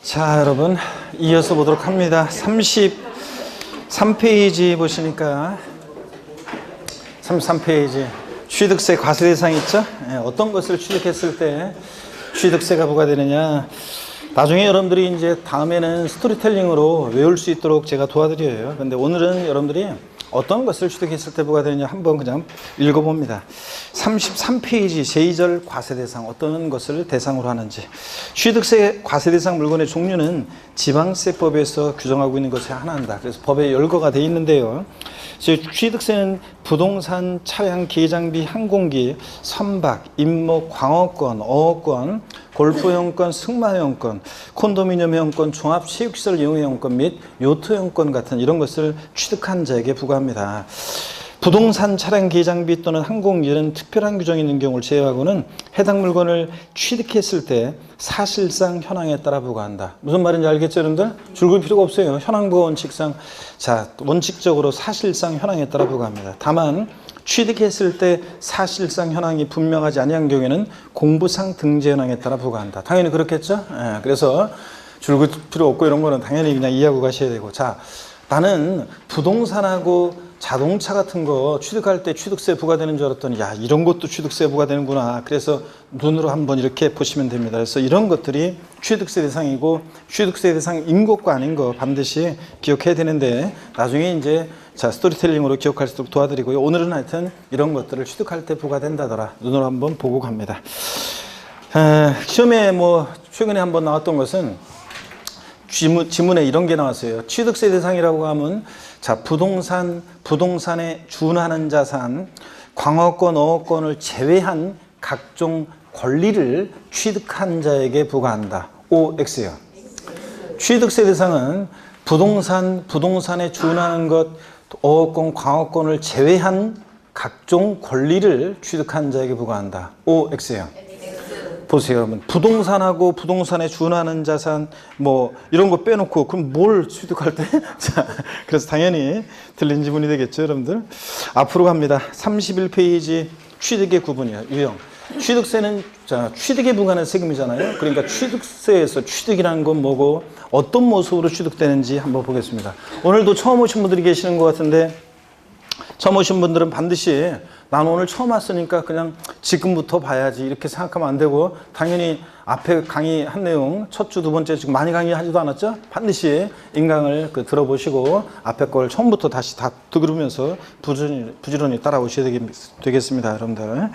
자, 여러분 이어서 보도록 합니다. 33페이지 보시니까 33페이지 취득세 과세 대상 있죠? 어떤 것을 취득했을 때 취득세가 부과되느냐. 나중에 여러분들이 이제 다음에는 스토리텔링으로 외울 수 있도록 제가 도와드려요. 근데 오늘은 여러분들이 어떤 것을 취득했을 때 부과되느냐 한번 그냥 읽어봅니다. 33페이지 제2절 과세대상 어떤 것을 대상으로 하는지. 취득세 과세대상 물건의 종류는 지방세법에서 규정하고 있는 것이 하나입니다. 그래서 법에 열거가 되어 있는데요. 취득세는 부동산, 차량, 기계장비, 항공기, 선박, 임목, 광어권, 어업권, 골프이용권, 승마이용권, 콘도미니엄 이용권, 종합체육시설 이용권 및 요트 이용권 같은 이런 것을 취득한 자에게 부과합니다. 부동산, 차량, 기계장비 또는 항공기는 특별한 규정이 있는 경우를 제외하고는 해당 물건을 취득했을 때 사실상 현황에 따라 부과한다. 무슨 말인지 알겠죠, 여러분들? 줄글 필요가 없어요. 현황부가 원칙상, 자, 원칙적으로 사실상 현황에 따라 부과합니다. 다만 취득했을 때 사실상 현황이 분명하지 아니한 경우에는 공부상 등재 현황에 따라 부과한다. 당연히 그렇겠죠? 그래서 줄글 필요 없고 이런 거는 당연히 그냥 이해하고 가셔야 되고. 자, 나는 부동산하고 자동차 같은 거 취득할 때 취득세 부과되는 줄 알았더니 야, 이런 것도 취득세 부과되는구나. 그래서 눈으로 한번 이렇게 보시면 됩니다. 그래서 이런 것들이 취득세 대상이고 취득세 대상인 것과 아닌 거 반드시 기억해야 되는데 나중에 이제 자, 스토리텔링으로 기억할 수 있도록 도와드리고요. 오늘은 하여튼 이런 것들을 취득할 때 부과된다더라. 눈으로 한번 보고 갑니다. 시험에 뭐 최근에 한번 나왔던 것은 지문에 이런 게 나왔어요. 취득세 대상이라고 하면 자, 부동산에 준하는 자산, 광어권, 어업권을 제외한 각종 권리를 취득한 자에게 부과한다. OX요. 취득세 대상은 부동산에 준하는 것, 어업권, 광어권을 제외한 각종 권리를 취득한 자에게 부과한다. OX요. 보세요, 여러분. 부동산하고 부동산에 준하는 자산, 뭐, 이런 거 빼놓고, 그럼 뭘 취득할 때? 자, 그래서 당연히 틀린 지문이 되겠죠, 여러분들? 앞으로 갑니다. 31페이지 취득의 구분이에요, 유형. 취득세는, 자, 취득에 부과하는 세금이잖아요. 그러니까 취득세에서 취득이라는 건 뭐고, 어떤 모습으로 취득되는지 한번 보겠습니다. 오늘도 처음 오신 분들이 계시는 것 같은데, 처음 오신 분들은 반드시 난 오늘 처음 왔으니까 그냥 지금부터 봐야지 이렇게 생각하면 안 되고 당연히 앞에 강의한 내용 첫 주, 두 번째 지금 많이 강의하지도 않았죠? 반드시 인강을 들어보시고 앞에 걸 처음부터 다시 다 들으면서 부지런히 따라오셔야 되겠습니다, 여러분들.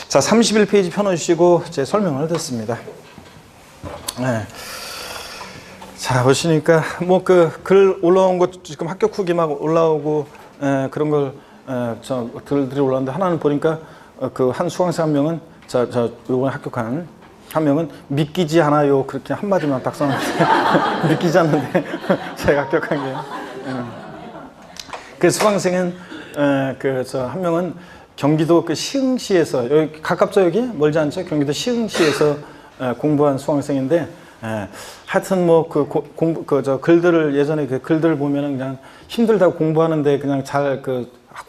자, 31페이지 펴놓으시고 제 설명을 듣습니다. 네. 자, 보시니까 뭐 글 올라온 거 지금 합격 후기 막 올라오고 그런 걸 들이 올라왔는데 하나는 보니까 그 한 수강생 한 명은 요번에 합격한 한 명은 믿기지 않아요 그렇게 한마디만 딱 써놨는데 믿기지 않는데 제가 합격한 게 그 수강생은 한 명은 경기도 그 시흥시에서 여기 가깝죠, 여기 멀지 않죠? 경기도 시흥시에서 공부한 수강생인데 하여튼 뭐 글들을 예전에 그 글들 보면은 그냥 힘들다고 공부하는데 그냥 잘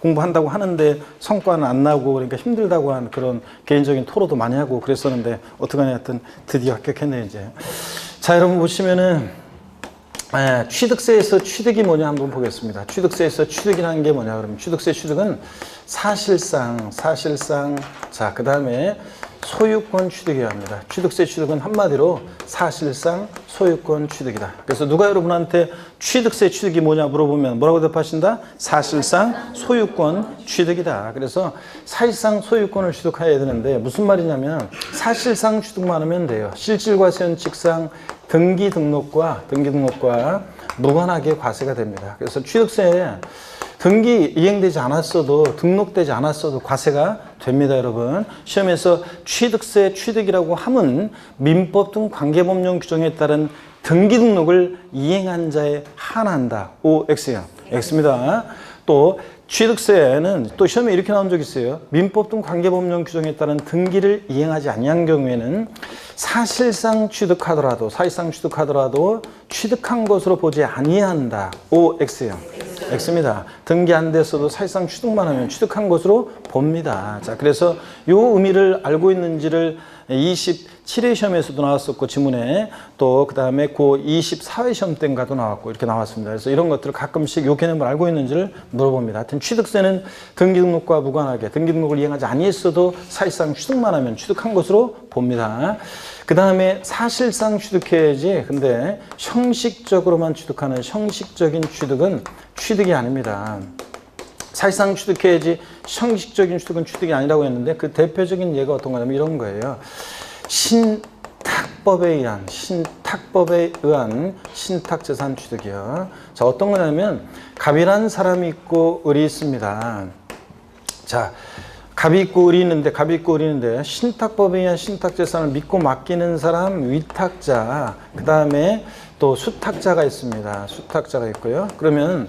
공부한다고 하는데 성과는 안 나고 그러니까 힘들다고 한 그런 개인적인 토로도 많이 하고 그랬었는데 어떡하냐 하여튼 드디어 합격했네요, 이제. 자, 여러분 보시면은 취득세에서 취득이 뭐냐 한번 보겠습니다. 취득세에서 취득이라는 게 뭐냐 그러면 취득세 취득은 사실상 자, 그 다음에 소유권 취득이어야 합니다. 취득세 취득은 한마디로 사실상 소유권 취득이다. 그래서 누가 여러분한테 취득세 취득이 뭐냐 물어보면 뭐라고 대답하신다? 사실상 소유권 취득이다. 그래서 사실상 소유권을 취득해야 되는데 무슨 말이냐면 사실상 취득만 하면 돼요. 실질과세원칙상 등기 등록과 무관하게 과세가 됩니다. 그래서 취득세에 등기 이행되지 않았어도 등록되지 않았어도 과세가 됩니다, 여러분. 시험에서 취득세 취득이라고 하면 민법 등 관계법령 규정에 따른 등기 등록을 이행한 자에 한한다. OX야. X입니다. 또 취득세는 또 시험에 이렇게 나온 적이 있어요. 민법 등 관계법령 규정에 따른 등기를 이행하지 아니한 경우에는 사실상 취득하더라도 취득한 것으로 보지 아니한다. OX요. X입니다. 등기 안 됐어도 사실상 취득만 하면 취득한 것으로 봅니다. 자, 그래서 요 의미를 알고 있는지를 27회 시험에서도 나왔었고 지문에 또 그 다음에 고 24회 시험 때인가도 나왔고 이렇게 나왔습니다. 그래서 이런 것들을 가끔씩 요 개념을 알고 있는지를 물어봅니다. 하여튼 취득세는 등기등록과 무관하게 등기등록을 이행하지 아니했어도 사실상 취득만 하면 취득한 것으로 봅니다. 그 다음에 사실상 취득해야지 근데 형식적으로만 취득하는 형식적인 취득은 취득이 아닙니다. 사실상 취득해야지 형식적인 취득은 취득이 아니라고 했는데 그 대표적인 예가 어떤 거냐면 이런 거예요. 신탁법에 의한 신탁재산 취득이요. 자, 어떤 거냐면 갑이라는 사람이 있고 을이 있습니다. 자, 갑이 있고 을이 있는데 신탁법에 의한 신탁재산을 믿고 맡기는 사람 위탁자, 그 다음에 또 수탁자가 있습니다. 수탁자가 있고요. 그러면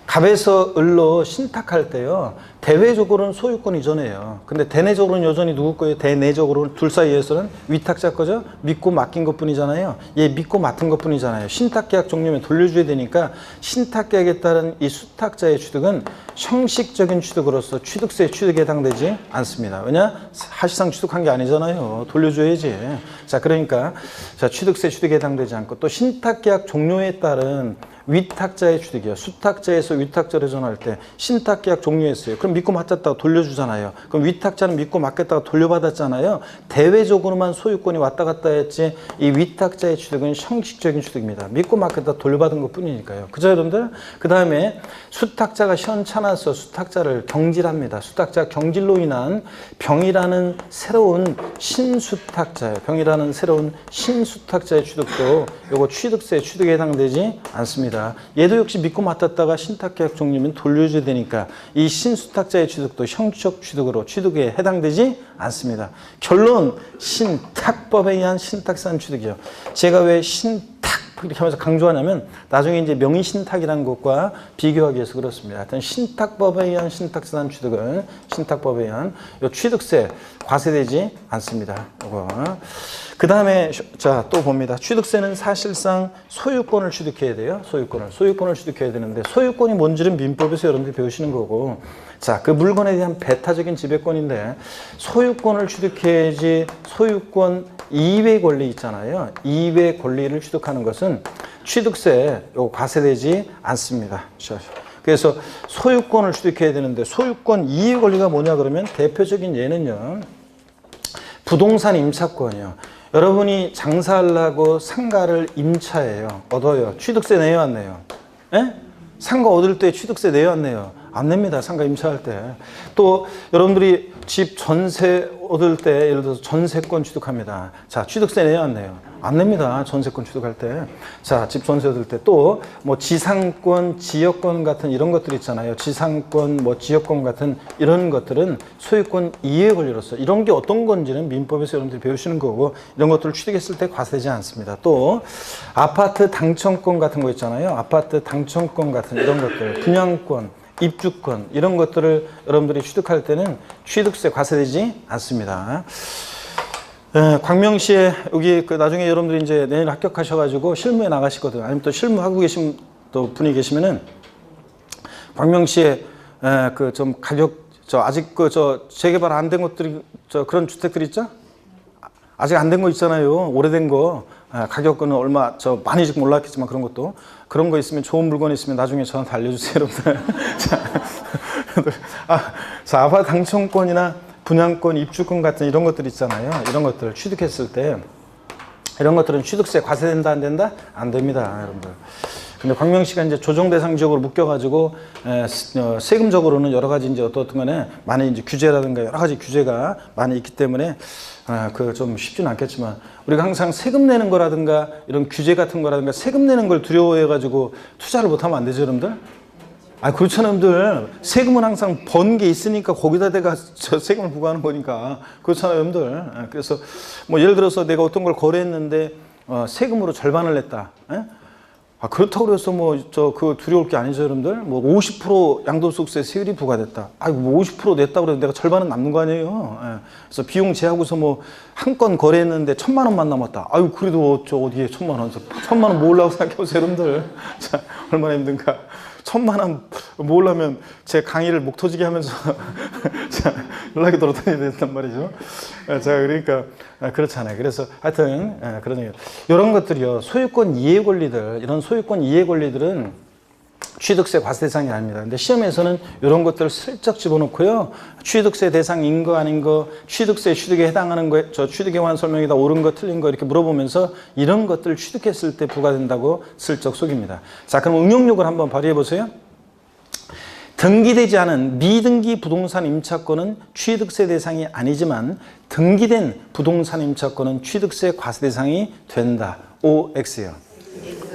갑에서 을로 신탁할 때요, 대외적으로는 소유권 이전해요. 근데 대내적으로는 여전히 누구 거예요? 대내적으로는 둘 사이에서는 위탁자 거죠? 믿고 맡긴 것 뿐이잖아요. 얘 믿고 맡은 것 뿐이잖아요. 신탁계약 종료면 돌려줘야 되니까 신탁계약에 따른 이 수탁자의 취득은 형식적인 취득으로서 취득세 취득에 해당되지 않습니다. 왜냐? 사실상 취득한 게 아니잖아요. 돌려줘야지. 자, 그러니까 자, 취득세 취득에 해당되지 않고 또 신탁계약 종료에 따른 위탁자의 취득이요. 수탁자에서 위탁자로 전할 때 신탁계약 종료했어요. 그럼 믿고 맡았다가 돌려주잖아요. 그럼 위탁자는 믿고 맡겼다가 돌려받았잖아요. 대외적으로만 소유권이 왔다 갔다 했지 이 위탁자의 취득은 형식적인 취득입니다. 믿고 맡겼다 돌려받은 것 뿐이니까요. 그죠, 여러분들? 그 다음에 수탁자가 시원찮아서 수탁자를 경질합니다. 수탁자 경질로 인한 병이라는 새로운 신수탁자예요. 병이라는 새로운 신수탁자의 취득도 요거 취득세 취득에 해당되지 않습니다. 얘도 역시 믿고 맡았다가 신탁계약 종료면 돌려줘야 되니까 이 신수탁자의 취득도 형식 취득으로 취득에 해당되지 않습니다. 결론, 신탁법에 의한 신탁산 취득이요. 제가 왜 신탁 이렇게 하면서 강조하냐면 나중에 이제 명의신탁이라는 것과 비교하기 위해서 그렇습니다. 하여튼 신탁법에 의한 신탁산 취득은 신탁법에 의한 요 취득세 과세되지 않습니다. 요거. 그 다음에 자, 또 봅니다. 취득세는 사실상 소유권을 취득해야 돼요. 소유권을 취득해야 되는데 소유권이 뭔지는 민법에서 여러분들이 배우시는 거고, 자, 그 물건에 대한 배타적인 지배권인데 소유권을 취득해야지 소유권 이외 권리 있잖아요. 이외 권리를 취득하는 것은 취득세 요거 과세되지 않습니다. 그래서 소유권을 취득해야 되는데 소유권 이외 권리가 뭐냐 그러면 대표적인 예는요, 부동산 임차권이요. 여러분이 장사하려고 상가를 임차해요. 얻어요. 취득세 내요, 안 내요? 예? 상가 얻을 때 취득세 내요, 안 내요? 안 냅니다. 상가 임차할 때. 또 여러분들이 집 전세 얻을 때 예를 들어서 전세권 취득합니다. 자, 취득세 내요, 안 내요? 안 냅니다. 전세권 취득할 때. 자, 집 전세 얻을 때 또 뭐 지상권, 지역권 같은 이런 것들 있잖아요. 지상권, 뭐 지역권 같은 이런 것들은 소유권 이해 권리로서 이런 게 어떤 건지는 민법에서 여러분들이 배우시는 거고 이런 것들을 취득했을 때 과세되지 않습니다. 또 아파트 당첨권 같은 거 있잖아요. 아파트 당첨권 같은 이런 것들, 분양권, 입주권 이런 것들을 여러분들이 취득할 때는 취득세 과세되지 않습니다. 광명시에 여기 그 나중에 여러분들이 이제 내년 합격하셔가지고 실무에 나가시거든. 아니면 또 실무하고 계신 또 분이 계시면은 광명시에 그 좀 가격 아직 그 재개발 안 된 것들이 그런 주택들 있죠? 아직 안 된 거 있잖아요. 오래된 거. 가격은 얼마 많이 지금 올랐겠지만 그런 거 있으면 좋은 물건 있으면 나중에 저한테 알려주세요, 여러분들. 자, 아파트 당첨권이나 분양권, 입주권 같은 이런 것들 있잖아요. 이런 것들을 취득했을 때 이런 것들은 취득세 과세된다, 안 된다? 안 됩니다, 여러분들. 근데 광명시가 이제 조정 대상 지역으로 묶여가지고 세금적으로는 여러 가지 이제 어떤 간에 많이 이제 규제라든가 여러 가지 규제가 많이 있기 때문에 그 좀 쉽지는 않겠지만 우리가 항상 세금 내는 거라든가 이런 규제 같은 거라든가 세금 내는 걸 두려워해가지고 투자를 못하면 안 되죠, 여러분들? 그렇잖아요, 여러분들. 세금은 항상 번 게 있으니까 거기다 내가 세금을 부과하는 거니까. 그렇잖아요, 여러분들. 그래서 뭐 예를 들어서 내가 어떤 걸 거래했는데 세금으로 절반을 냈다. 그렇다고 해서 그 두려울 게 아니죠, 여러분들. 50% 양도소득세 세율이 부과됐다. 50% 냈다고 해서 내가 절반은 남는 거 아니에요. 그래서 비용 제하고서 한 건 거래했는데 1,000만 원만 남았다. 그래도 어디에 1,000만 원. 1,000만 원 모으려고 생각해보세요, 여러분들. 자, 얼마나 힘든가. 1,000만 원 모으려면 제 강의를 목 터지게 하면서 자, 연락이 돌아다녀야 된단 말이죠. 자, 그러니까 그렇잖아요. 그래서 하여튼 그런 얘기. 이런 것들이요. 소유권 이해 권리들, 이런 소유권 이해 권리들은 취득세 과세 대상이 아닙니다. 근데 시험에서는 이런 것들을 슬쩍 집어넣고요. 취득세 대상인 거 아닌 거, 취득세 취득에 해당하는 거, 저 취득에 관한 설명이다 옳은 거 틀린 거 이렇게 물어보면서 이런 것들을 취득했을 때 부과된다고 슬쩍 속입니다. 자, 그럼 응용력을 한번 발휘해 보세요. 등기되지 않은 미등기 부동산 임차권은 취득세 대상이 아니지만 등기된 부동산 임차권은 취득세 과세 대상이 된다. OX요.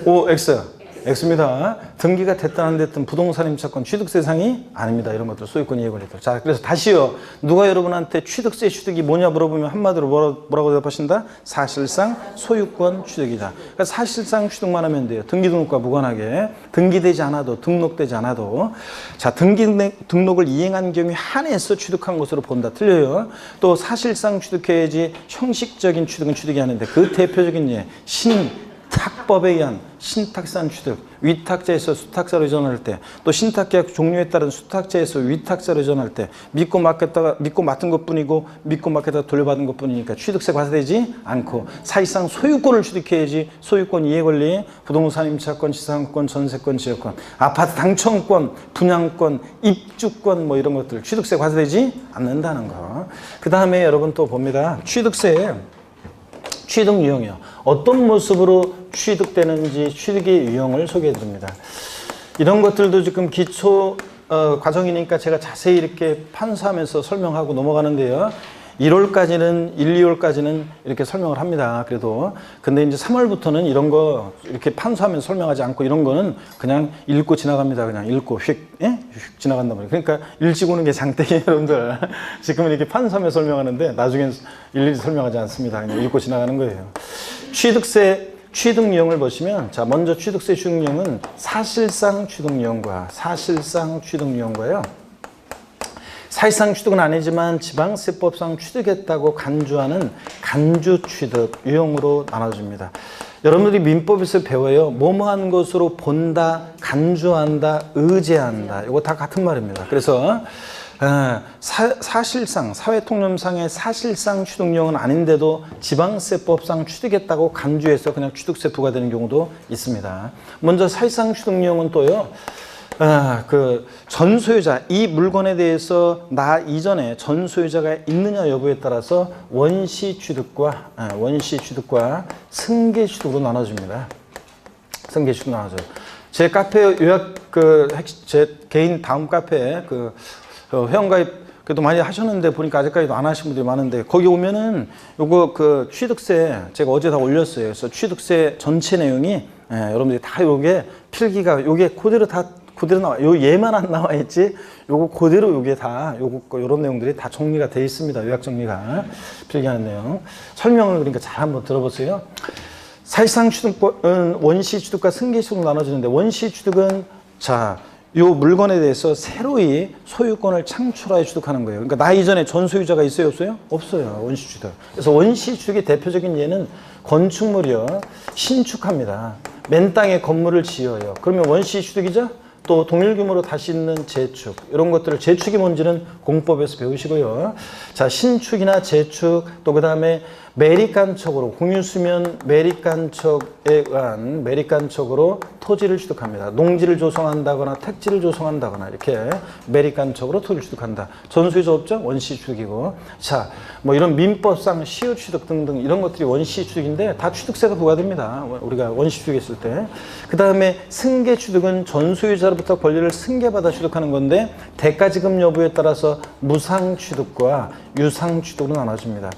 OX. X입니다. 등기가 됐든 안 됐든 부동산 임차권 취득세 대상이 아닙니다. 이런 것들 소유권 이해 권리들. 자, 그래서 다시요. 누가 여러분한테 취득세 취득이 뭐냐 물어보면 한마디로 뭐라고 대답하신다? 사실상 소유권 취득이다. 그러니까 사실상 취득만 하면 돼요. 등기 등록과 무관하게. 등기되지 않아도 등록되지 않아도. 자, 등록을 이행한 경우에 한해서 취득한 것으로 본다. 틀려요. 또 사실상 취득해야지 형식적인 취득은 취득이 아닌데 그 대표적인 예. 신탁법에 의한 신탁산 취득, 위탁자에서 수탁자로 이전할 때, 또 신탁계약 종료에 따른 수탁자에서 위탁자로 이전할 때 믿고 맡은 것뿐이고 믿고 맡겼다가 돌려받은 것뿐이니까 취득세 과세되지 않고 사실상 소유권을 취득해야지 소유권 이해권리, 부동산 임차권, 지상권, 전세권, 지역권, 아파트 당첨권, 분양권, 입주권 뭐 이런 것들 취득세 과세되지 않는다는 거. 그 다음에 여러분 또 봅니다. 취득세 취득 유형이요. 어떤 모습으로 취득되는지 취득의 유형을 소개해 드립니다. 이런 것들도 지금 기초 과정이니까 제가 자세히 이렇게 판수하면서 설명하고 넘어가는데요. 1월까지는 2월까지는 이렇게 설명을 합니다. 그래도 근데 이제 3월부터는 이런 거 이렇게 판수하면서 설명하지 않고 이런 거는 그냥 읽고 지나갑니다. 그냥 읽고 휙 지나간단 말이에요. 그러니까 일찍 오는 게 장땡이에요, 여러분들. 지금은 이렇게 판수하면서 설명하는데 나중엔 일일이 설명하지 않습니다. 그냥 읽고 지나가는 거예요. 취득세 취득 유형을 보시면 자, 먼저 취득세 취득 유형은 사실상 취득 유형과 사실상 취득 유형과요. 사실상 취득은 아니지만 지방세법상 취득했다고 간주하는 간주 취득 유형으로 나눠집니다. 여러분들이 민법에서 배워요. 뭐뭐한 것으로 본다, 간주한다, 의제한다. 이거 다 같은 말입니다. 그래서 사실상 사회통념상의 사실상 취득 유형은 아닌데도 지방세법상 취득했다고 간주해서 그냥 취득세 부과되는 경우도 있습니다. 먼저 사실상 취득 유형은 또요. 그 전소유자, 이 물건에 대해서 나 이전에 전소유자가 있느냐 여부에 따라서 원시 취득과 승계 취득으로 나눠집니다. 승계 취득 나눠져요. 제 카페 요약 제 개인 다음 카페에 회원가입 그래도 많이 하셨는데 보니까 아직까지도 안 하신 분들이 많은데 거기 오면은 요거 취득세 제가 어제 다 올렸어요. 그래서 취득세 전체 내용이 여러분들이 다 요게 필기가 요게 그대로 나와. 요 예만 안 나와 있지. 요거 그대로 요게 다 요런 내용들이 다 정리가 돼 있습니다. 요약 정리가 필기하는 내용. 설명을 그러니까 잘 한번 들어보세요. 사실상 취득은 원시 취득과 승계 취득으로 나눠지는데 원시 취득은 자, 요 물건에 대해서 새로이 소유권을 창출하여 취득하는 거예요. 그러니까 나 이전에 전소유자가 있어요, 없어요? 없어요. 원시 취득. 그래서 원시 취득의 대표적인 예는 건축물이요. 신축합니다. 맨 땅에 건물을 지어요. 그러면 원시 취득이죠? 또 동일 규모로 다시 있는 재축 이런 것들을 재축이 뭔지는 공법에서 배우시고요. 자, 신축이나 재축 또 그다음에 매립간척으로 공유수면 매립간척에 의한 매립간척으로 토지를 취득합니다. 농지를 조성한다거나 택지를 조성한다거나 이렇게 매립간척으로 토지를 취득한다. 전소유자 없죠? 원시 취득이고. 자, 뭐 이런 민법상 시효 취득 등등 이런 것들이 원시 취득인데 다 취득세가 부과됩니다. 우리가 원시 취득했을 때. 그다음에 승계 취득은 전소유자로부터 권리를 승계받아 취득하는 건데 대가 지급 여부에 따라서 무상 취득과 유상 취득으로 나눠집니다.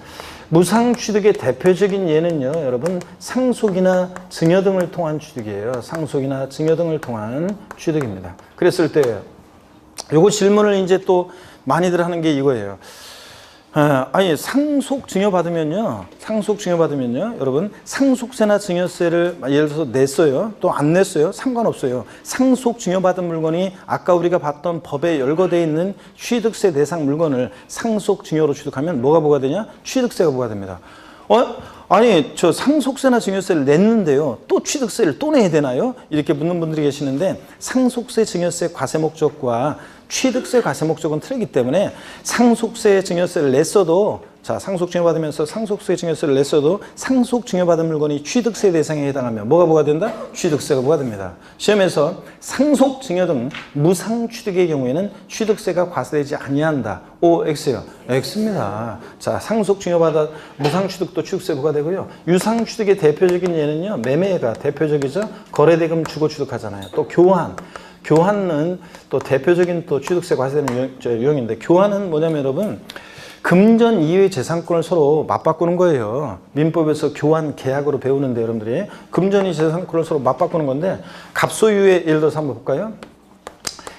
무상 취득의 대표적인 예는요, 여러분 상속이나 증여 등을 통한 취득이에요. 상속이나 증여 등을 통한 취득입니다. 그랬을 때 요거 질문을 이제 또 많이들 하는 게 이거예요. 아니 상속 증여 받으면요, 여러분 상속세나 증여세를 예를 들어서 냈어요, 또 안 냈어요, 상관없어요. 상속 증여 받은 물건이 아까 우리가 봤던 법에 열거되어 있는 취득세 대상 물건을 상속 증여로 취득하면 뭐가 부과되냐? 취득세가 부과됩니다. 아니 저 상속세나 증여세를 냈는데요 또 취득세를 또 내야 되나요? 이렇게 묻는 분들이 계시는데 상속세 증여세 과세 목적과 취득세 과세 목적은 틀리기 때문에 상속세 증여세를 냈어도 자 상속 증여받으면서 상속세 증여세를 냈어도 상속 증여받은 물건이 취득세 대상에 해당하면 뭐가 부과된다? 취득세가 부과됩니다. 시험에서 상속 증여 등 무상 취득의 경우에는 취득세가 과세되지 아니한다. O, X요. X입니다. 자 상속 증여받아 무상 취득도 취득세 부과되고요. 유상 취득의 대표적인 예는요 매매가 대표적이죠. 거래대금 주고 취득하잖아요. 또 교환은 또 대표적인 또 취득세 과세되는 유형인데 교환은 뭐냐면 여러분 금전 이외의 재산권을 서로 맞바꾸는 거예요. 민법에서 교환 계약으로 배우는데 여러분들이 금전 이외의 재산권을 서로 맞바꾸는 건데 갑소유의 예를 들어서 한번 볼까요?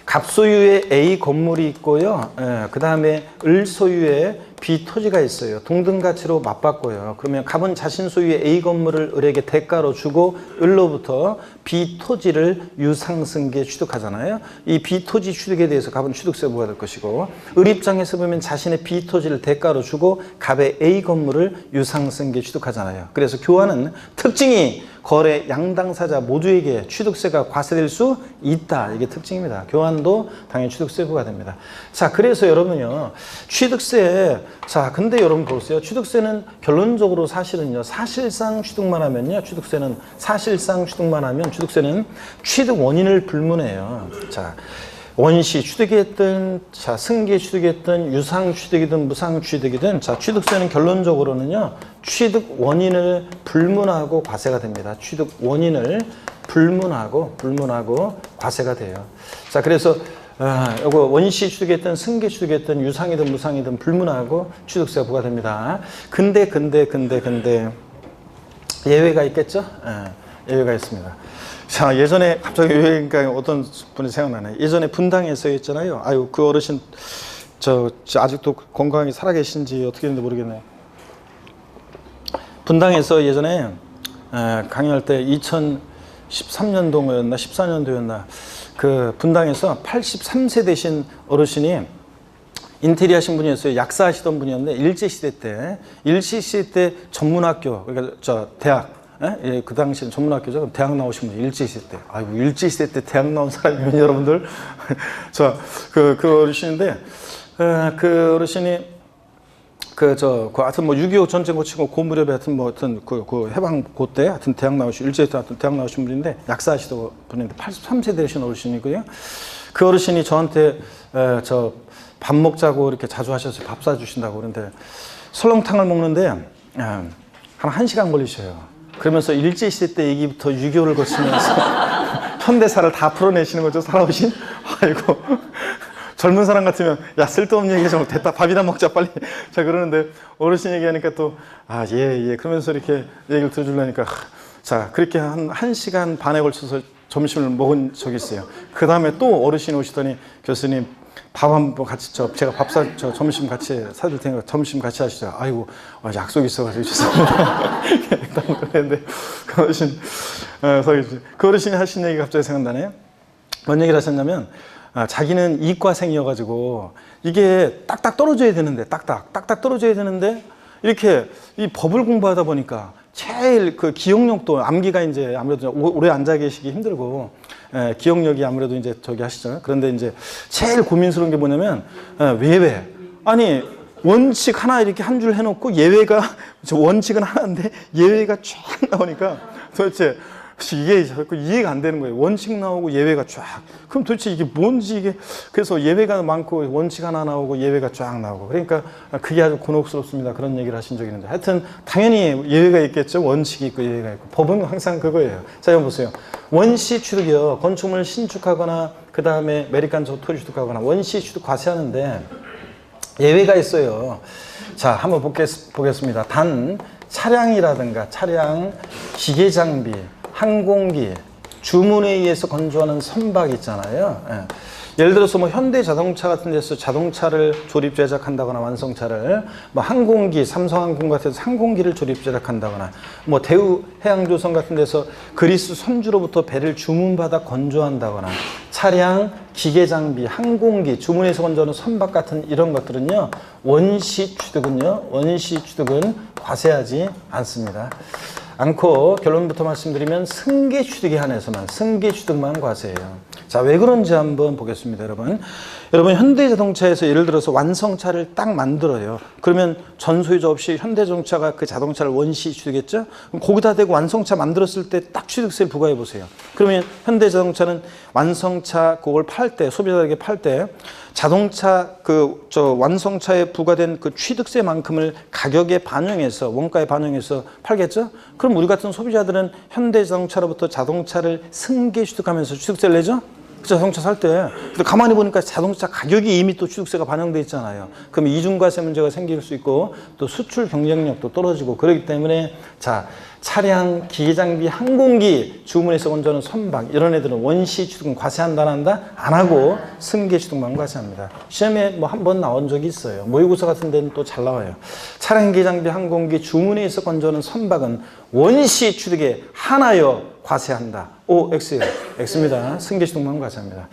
갑소유의 A 건물이 있고요. 그 다음에 을소유의 B 토지가 있어요. 동등 가치로 맞바꿔요. 그러면 갑은 자신 소유의 A 건물을 을에게 대가로 주고 을로부터 B 토지를 유상승계에 취득하잖아요. 이 B 토지 취득에 대해서 갑은 취득세 부과될 것이고 을 입장에서 보면 자신의 B 토지를 대가로 주고 갑의 A 건물을 유상승계에 취득하잖아요. 그래서 교환은 특징이 거래 양당사자 모두에게 취득세가 과세될 수 있다. 이게 특징입니다. 교환도 당연히 취득세 부과됩니다. 자, 그래서 여러분요. 취득세 자, 근데 여러분 보세요. 취득세는 결론적으로 사실은요. 사실상 취득만 하면요. 사실상 취득만 하면 취득세는 취득 원인을 불문해요. 자, 원시 취득이든 자 승계 취득이든 유상 취득이든 무상 취득이든 자 취득세는 결론적으로는요 취득 원인을 불문하고 과세가 됩니다. 취득 원인을 불문하고 과세가 돼요. 자 그래서 요거 원시 취득이든 승계 취득이든 유상이든 무상이든 불문하고 취득세가 부과됩니다. 근데 예외가 있겠죠? 예외가 있습니다. 자, 예전에 갑자기 여기가 어떤 분이 생각나네. 예전에 분당에서 있잖아요. 아유, 그 어르신, 아직도 건강하게 살아계신지 어떻게 했는지 모르겠네요. 분당에서 예전에 강의할 때 2013년도였나 14년도였나 그 분당에서 83세 되신 어르신이 인테리어 하신 분이었어요. 약사 하시던 분이었는데 일제시대 때 전문학교, 그러니까 대학, 예, 그 당시엔 전문학교죠. 그럼 대학 나오신 분 일제시대 때. 아이고, 일제시대 때 대학 나온 사람이면 여러분들. 자, 그 어르신인데, 그 어르신이, 하여튼 6.25 전쟁 거치고 그 무렵에 하여튼 그 해방 그때 하여튼 대학 나오신, 일제시대 하여튼 대학 나오신 분인데, 약사하시던 분인데, 83세 되신 어르신이고요. 그 어르신이 저한테, 밥 먹자고 이렇게 자주 하셔서 밥 사주신다고 그러는데, 설렁탕을 먹는데, 한 1시간 걸리셔요. 그러면서 일제시대 때 얘기부터 6.25를 거치면서 현대사를 다 풀어내시는 거죠, 살아오신? 아이고, 젊은 사람 같으면, 야, 쓸데없는 얘기 좀 됐다, 밥이나 먹자, 빨리. 자, 그러는데, 어르신 얘기하니까 또, 예. 그러면서 이렇게 얘기를 들어주려니까, 자, 그렇게 한 1시간 반에 걸쳐서 점심을 먹은 적이 있어요. 그 다음에 또 어르신이 오시더니, 교수님, 밥 한번 같이 제가 점심 같이 사줄 테니까 점심 같이 하시죠. 아이고 약속이 있어가지고 죄송합니다. 그랬는데 그 어르신이 하신 얘기가 갑자기 생각나네요. 뭔 얘기를 하셨냐면 자기는 이과생이어가지고 이게 딱딱 떨어져야 되는데 딱딱 떨어져야 되는데 이렇게 이 법을 공부하다 보니까 제일 그 기억력도 암기가 이제 아무래도 오래 앉아 계시기 힘들고 기억력이 아무래도 이제 하시잖아요. 그런데 이제 제일 고민스러운 게 뭐냐면 예외. 아니 원칙 하나 이렇게 한 줄 해놓고 예외가 원칙은 하나인데 예외가 쫙 나오니까 도대체 이게 자꾸 이해가 안 되는 거예요. 원칙 나오고 예외가 쫙. 그럼 도대체 이게 뭔지 이게 그래서 예외가 많고 원칙 하나 나오고 예외가 쫙 나오고 그러니까 그게 아주 곤혹스럽습니다. 그런 얘기를 하신 적이 있는데 하여튼 당연히 예외가 있겠죠. 원칙이 있고 예외가 있고 법은 항상 그거예요. 자, 여러분 보세요. 원시 취득이요. 건축물 신축하거나 그 다음에 메리칸 토지 취득하거나 원시 취득 과세하는데 예외가 있어요. 자, 한번 보겠습니다. 단 차량이라든가 차량, 기계 장비, 항공기, 주문에 의해서 건조하는 선박 있잖아요. 예를 들어서 뭐 현대 자동차 같은 데서 자동차를 조립 제작한다거나 완성차를 뭐 항공기, 삼성항공 같은 데서 항공기를 조립 제작한다거나 뭐 대우 해양조선 같은 데서 그리스 선주로부터 배를 주문받아 건조한다거나 차량, 기계 장비, 항공기, 주문해서 건조하는 선박 같은 이런 것들은요, 원시 취득은 과세하지 않고 결론부터 말씀드리면 승계 취득에 한해서만 승계 취득만 과세해요. 자, 왜 그런지 한번 보겠습니다, 여러분. 여러분, 현대자동차에서 예를 들어서 완성차를 딱 만들어요. 그러면 전 소유자 없이 현대자동차가 그 자동차를 원시 취득했죠? 그럼 거기다 대고 완성차 만들었을 때 딱 취득세를 부과해 보세요. 그러면 현대자동차는 완성차 그걸 팔 때, 소비자에게 팔 때 자동차 완성차에 부과된 그 취득세만큼을 가격에 반영해서 원가에 반영해서 팔겠죠? 그럼 우리 같은 소비자들은 현대자동차로부터 자동차를 승계 취득하면서 취득세를 내죠? 자동차 살 때. 근데 가만히 보니까 자동차 가격이 이미 또 취득세가 반영돼 있잖아요. 그럼 이중과세 문제가 생길 수 있고 또 수출 경쟁력도 떨어지고 그렇기 때문에 자, 차량, 기계장비, 항공기, 주문해서 건조하는 선박 이런 애들은 원시 취득은 과세한다 안 한다? 안 하고 승계 취득만 과세합니다. 시험에 뭐 한 번 나온 적이 있어요. 모의고사 같은 데는 또 잘 나와요. 차량, 기계장비, 항공기, 주문해서 건조하는 선박은 원시 취득에 한하여 과세한다. O, X요. X입니다. 승계 취득만 과세합니다.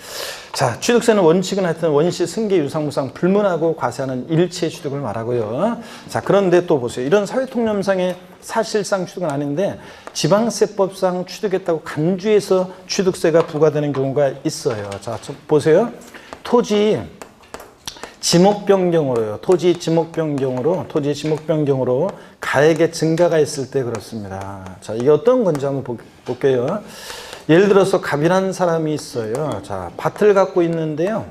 자, 취득세는 원칙은 하여튼 원시, 승계, 유상무상 불문하고 과세하는 일체 취득을 말하고요. 자, 그런데 또 보세요. 이런 사회통념상의 사실상 취득은 아닌데 지방세법상 취득했다고 간주해서 취득세가 부과되는 경우가 있어요. 자, 보세요. 토지 지목 변경으로요. 토지 지목 변경으로 가액의 증가가 있을 때 그렇습니다. 자, 이게 어떤 건지 한번 볼게요. 예를 들어서 갑이라는 사람이 있어요. 자, 밭을 갖고 있는데요.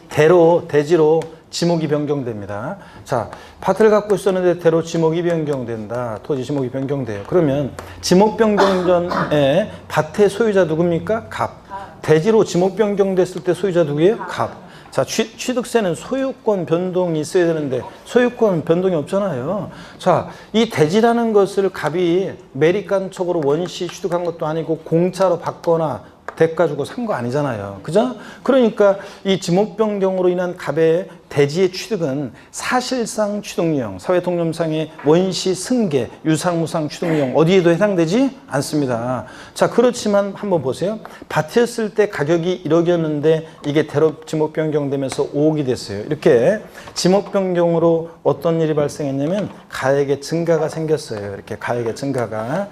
대지로 지목이 변경됩니다. 자, 밭을 갖고 있었는데 대로 지목이 변경된다. 토지 지목이 변경돼요. 그러면 지목 변경 전에 밭의 소유자 누굽니까? 갑. 대지로 지목 변경됐을 때 소유자 누구예요? 갑. 자, 취득세는 소유권 변동이 있어야 되는데 소유권 변동이 없잖아요. 자, 이 대지라는 것을 갑이 매립간척으로 원시 취득한 것도 아니고 공짜로 받거나 대가 주고 산 거 아니잖아요. 그죠? 그러니까 이 지목 변경으로 인한 갑의 대지의 취득은 사실상 취득유형, 사회통념상의 원시 승계, 유상무상 취득유형 어디에도 해당되지 않습니다. 자, 그렇지만 한번 보세요. 밭이었을 때 가격이 1억이었는데 이게 대로 지목 변경되면서 5억이 됐어요. 이렇게 지목 변경으로 어떤 일이 발생했냐면 가액의 증가가 생겼어요. 이렇게 가액의 증가가.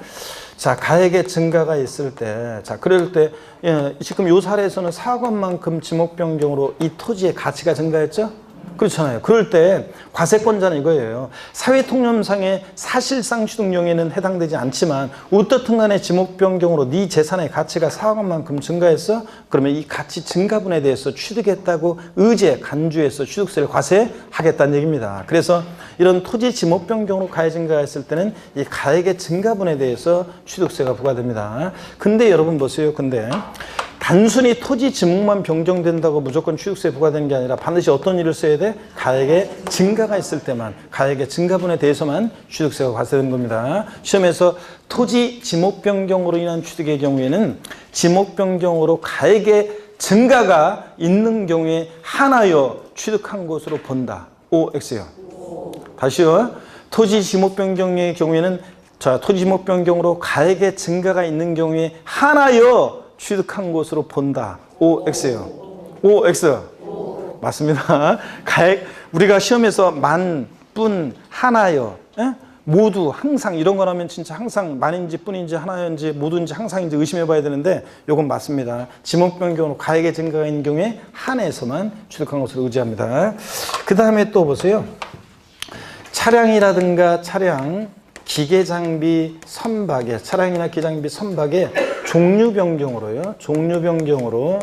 자, 가액의 증가가 있을 때, 자, 그럴 때, 지금 요 사례에서는 4억 원만큼 지목 변경으로 이 토지의 가치가 증가했죠? 그렇잖아요. 그럴 때 과세권자는 이거예요. 사회통념상의 사실상 취득용에는 해당되지 않지만 어떻든 간에 지목 변경으로 네 재산의 가치가 4억 원만큼 증가했어? 그러면 이 가치 증가분에 대해서 취득했다고 간주해서 취득세를 과세하겠다는 얘기입니다. 그래서 이런 토지 지목 변경으로 가액 증가했을 때는 이 가액의 증가분에 대해서 취득세가 부과됩니다. 근데 여러분 보세요. 근데 단순히 토지 지목만 변경된다고 무조건 취득세 부과되는 게 아니라 반드시 어떤 일을 써야 돼? 가액의 증가가 있을 때만, 가액의 증가분에 대해서만 취득세가 과세되는 겁니다. 시험에서 토지 지목 변경으로 인한 취득의 경우에는 지목 변경으로 가액의 증가가 있는 경우에 한하여 취득한 것으로 본다. O, X요. 다시요. 토지 지목 변경의 경우에는 자, 토지 지목 변경으로 가액의 증가가 있는 경우에 한하여 취득한 것으로 본다. O, X요. O, X. 맞습니다. 가액, 우리가 시험에서 만, 뿐, 하나여, 모두, 항상 이런 거라면 진짜 항상 만인지 뿐인지 하나인지 모두인지 항상인지 의심해 봐야 되는데 요건 맞습니다. 지목 변경으로 가액의 증가가 있는 경우에 한해서만 취득한 것으로 의지합니다. 그 다음에 또 보세요. 차량이라든가 기계 장비 선박에 차량이나 기계 장비 선박에 종류 변경으로요. 종류 변경으로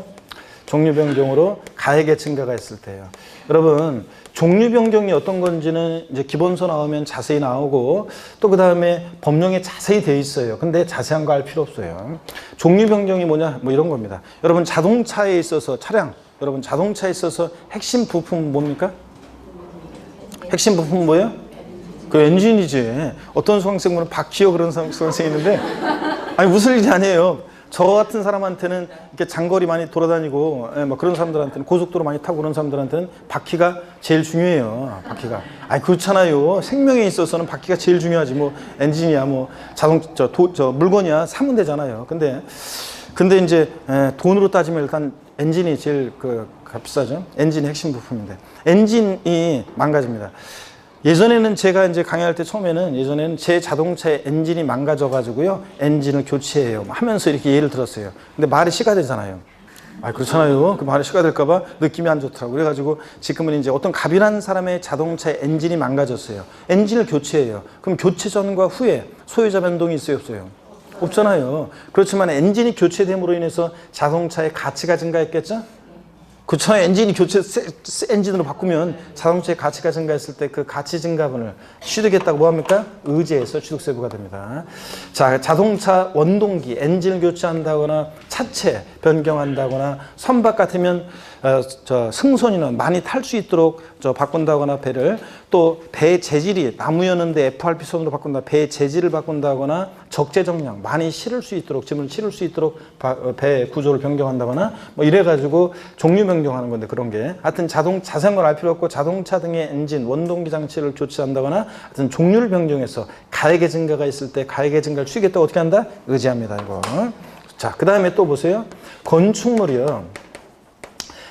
가액의 증가가 있을 때요. 여러분, 종류 변경이 어떤 건지는 이제 기본서 나오면 자세히 나오고 또 그다음에 법령에 자세히 되어 있어요. 근데 자세한 거 알 필요 없어요. 종류 변경이 뭐냐? 뭐 이런 겁니다. 여러분, 자동차에 있어서 핵심 부품 뭡니까? 핵심 부품 뭐예요? 그 엔진이지. 어떤 수강생분은 박기어 그런 수강생이 있는데 아니 웃을 일이 아니에요. 저 같은 사람한테는 이렇게 장거리 많이 돌아다니고 뭐 그런 사람들한테는 고속도로 많이 타고 그런 사람들한테는 바퀴가 제일 중요해요. 바퀴가. 아니 그렇잖아요. 생명에 있어서는 바퀴가 제일 중요하지. 뭐 엔진이야 뭐 저 물건이야 사면 되잖아요. 근데 이제 돈으로 따지면 일단 엔진이 제일 값비싸죠. 엔진이 핵심 부품인데 엔진이 망가집니다. 예전에는 제가 이제 강의할 때 처음에는 예전에는 제 자동차의 엔진이 망가져가지고요. 엔진을 교체해요. 하면서 이렇게 예를 들었어요. 근데 말이 시가 되잖아요. 아, 그렇잖아요. 그 말이 시가 될까봐 느낌이 안 좋더라고요. 그래가지고 지금은 이제 어떤 가빈한 사람의 자동차의 엔진이 망가졌어요. 엔진을 교체해요. 그럼 교체 전과 후에 소유자 변동이 있어요, 없어요? 없잖아요. 그렇지만 엔진이 교체됨으로 인해서 자동차의 가치가 증가했겠죠? 그쵸. 엔진이 엔진으로 바꾸면 자동차의 가치가 증가했을 때 그 가치 증가분을 취득했다고 뭐합니까? 의제에서 취득세부가 됩니다. 자, 자동차 원동기, 엔진을 교체한다거나 차체 변경한다거나 선박 같으면 승선인원 많이 탈 수 있도록 바꾼다거나 배를 또 배 재질이 나무였는데 FRP 선으로 바꾼다. 배 재질을 바꾼다거나 적재 정량 많이 실을 수 있도록 짐을 실을 수 있도록 배 구조를 변경한다거나 뭐 이래가지고 종류 변경하는 건데 그런 게 하여튼 자세한 걸 알 필요 없고 자동차 등의 엔진 원동기 장치를 교체한다거나 하여튼 종류를 변경해서 가액의 증가가 있을 때 가액의 증가를 취하겠다고 어떻게 한다? 의지합니다. 이거. 자, 그 다음에 또 보세요. 건축물이요.